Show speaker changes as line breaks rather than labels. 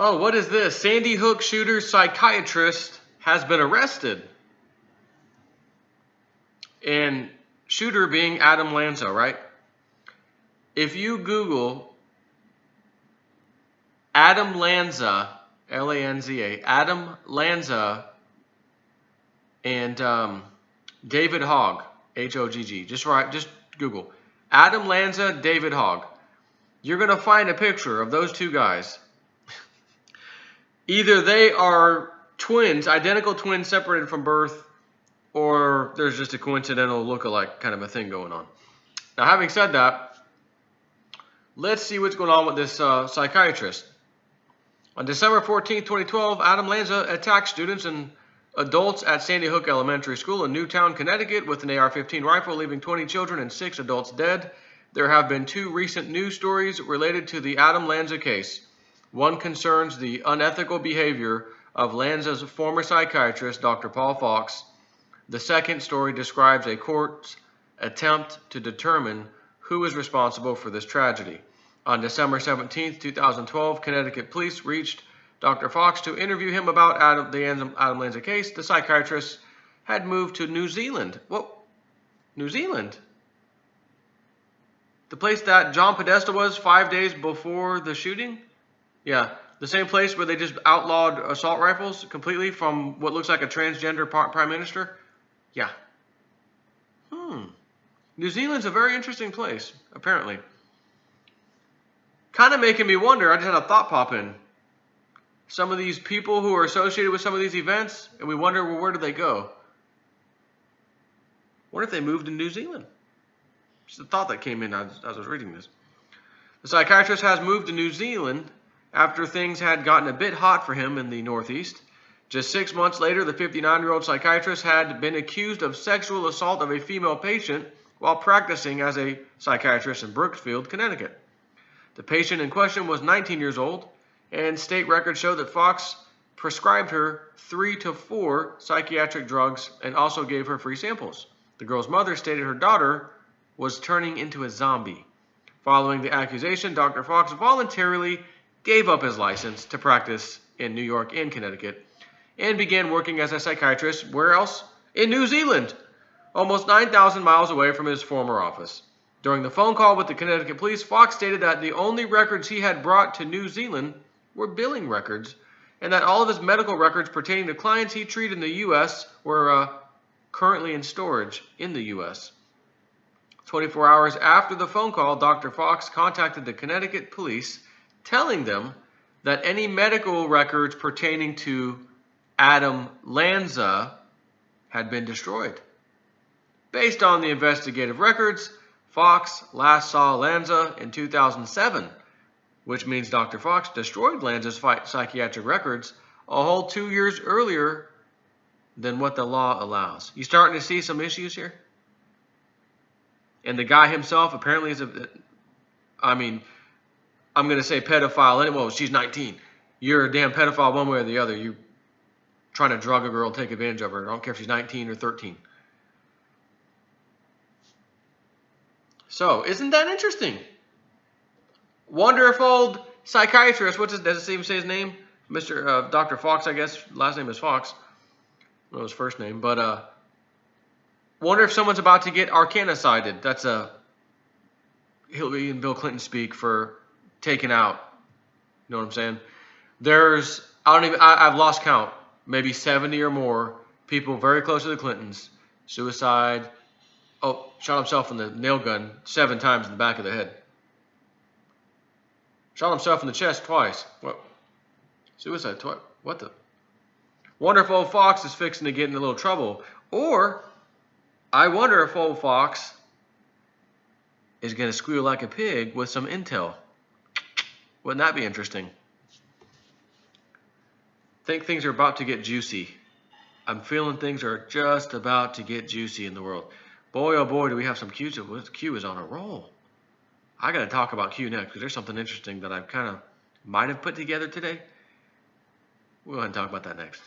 Oh, what is this? Sandy Hook shooter psychiatrist has been arrested. And shooter being Adam Lanza, right? If you Google Adam Lanza, Lanza, Adam Lanza, and David Hogg, Hogg, just Google Adam Lanza, David Hogg. You're going to find a picture of those two guys. Either they are twins, identical twins separated from birth, or there's just a coincidental look-alike kind of a thing going on. Now, having said that, let's see what's going on with this psychiatrist. On December 14, 2012, Adam Lanza attacked students and adults at Sandy Hook Elementary School in Newtown, Connecticut with an AR-15 rifle, leaving 20 children and 6 adults dead. There have been 2 recent news stories related to the Adam Lanza case. One concerns the unethical behavior of Lanza's former psychiatrist, Dr. Paul Fox. The second story describes a court's attempt to determine who is responsible for this tragedy. On December 17, 2012, Connecticut police reached Dr. Fox to interview him about the Adam Lanza case. The psychiatrist had moved to New Zealand. Whoa, New Zealand? The place that John Podesta was 5 days before the shooting? Yeah, the same place where they just outlawed assault rifles completely from what looks like a transgender prime minister? Yeah. New Zealand's a very interesting place, apparently. Kind of making me wonder, I just had a thought pop in. Some of these people who are associated with some of these events, and we wonder, well, where do they go? What if they moved to New Zealand? Just a thought that came in as I was reading this. The psychiatrist has moved to New Zealand after things had gotten a bit hot for him in the Northeast. Just 6 months later, the 59-year-old psychiatrist had been accused of sexual assault of a female patient while practicing as a psychiatrist in Brookfield, Connecticut. The patient in question was 19 years old, and state records show that Fox prescribed her 3 to 4 psychiatric drugs and also gave her free samples. The girl's mother stated her daughter was turning into a zombie. Following the accusation, Dr. Fox voluntarily gave up his license to practice in New York and Connecticut and began working as a psychiatrist, where else? In New Zealand, almost 9,000 miles away from his former office. During the phone call with the Connecticut police, Fox stated that the only records he had brought to New Zealand were billing records, and that all of his medical records pertaining to clients he treated in the U.S. were currently in storage in the U.S. 24 hours after the phone call, Dr. Fox contacted the Connecticut police, telling them that any medical records pertaining to Adam Lanza had been destroyed. Based on the investigative records, Fox last saw Lanza in 2007, which means Dr. Fox destroyed Lanza's psychiatric records a whole 2 years earlier than what the law allows. You starting to see some issues here? And the guy himself apparently is I'm going to say pedophile anyway. Well, she's 19. You're a damn pedophile one way or the other. You're trying to drug a girl and take advantage of her. I don't care if she's 19 or 13. So, isn't that interesting? Wonder if old psychiatrist, does it even say his name? Dr. Fox, I guess. Last name is Fox. I don't know his first name. But, wonder if someone's about to get Arcana-sided. That's Hillary and Bill Clinton speak for taken out. You know what I'm saying? I've lost count. Maybe 70 or more people very close to the Clintons. Suicide. Oh, shot himself in the nail gun 7 times in the back of the head. Shot himself in the chest twice. What? Suicide twice. What the? Wonder if old Fox is fixing to get in a little trouble. Or, I wonder if old Fox is going to squeal like a pig with some intel. Wouldn't that be interesting? Think things are about to get juicy. I'm feeling things are just about to get juicy in the world. Boy, oh boy, do we have some Q's. Q is on a roll. I got to talk about Q next because there's something interesting that I might have put together today. We'll go ahead and talk about that next.